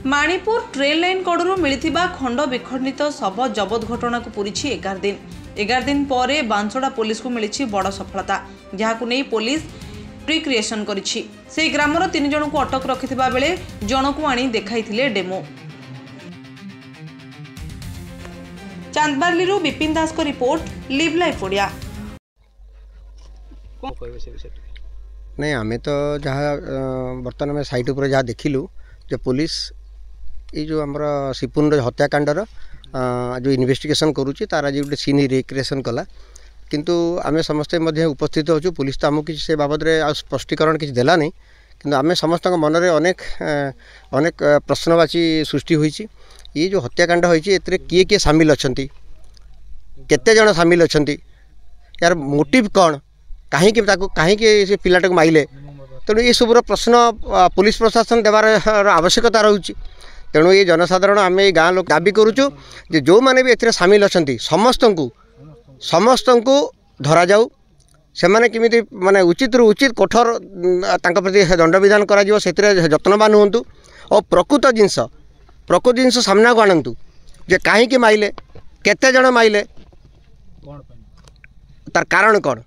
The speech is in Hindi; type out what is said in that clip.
माणिपुर ट्रेन लाइन कड़ू मिलता खंड विखंडित शव जबत घटना को पूरी 11 दिन पर बांसड़ा पुलिस को मिली बड़ सफलता जहां नहीं पुलिस प्रिक्रिएशन करी ग्रामर 3 जन को अटक रखिथिबा बेले जनकु आनी देखाइथिले डेमो। चांदबार्ली विपिन दास को रिपोर्ट लिव लाइफ ओडिया। नहीं आमे तो जहाँ बर्तमान में साइट उपर जहाँ देखिलु जो पुलिस ये जो आमर सिपुन हत्याकांडर जो इन्वेस्टिगेशन करुच्ची तार आज गोटे सीन रिक्रिएशन कला किंतु आमे समस्ते उपस्थित होचु। पुलिस तो आमको किसी से बाबद स्पष्टीकरण किसी देला नहीं किंतु आमे समस्त मन में अनेक अनेक प्रश्नवाची सृष्टि होईची। ये जो हत्याकांड होईची एतरे किए किए सामिल अछंती केते जण सामिल अछंती यार मोटिव कौन कहीं से पिलाटा को माइले तेणु ये सबूर प्रश्न पुलिस प्रशासन देवार आवश्यकता रोचे। तेणु ये जनसाधारण आम ये गाँव लोग दाबी करुचु जे जो मैंने भी ए सामिल अच्छा समस्त को धरा जाऊ से मैंने किमिति माने उचित रु उचित कठोर तांका प्रति दंड विधान करा जिवो सेतिरे जत्नवान हुंतु और प्रकृत जिनस सामना को आणंतु जे कहीं माइले केते जण माइले तार कारण कौन।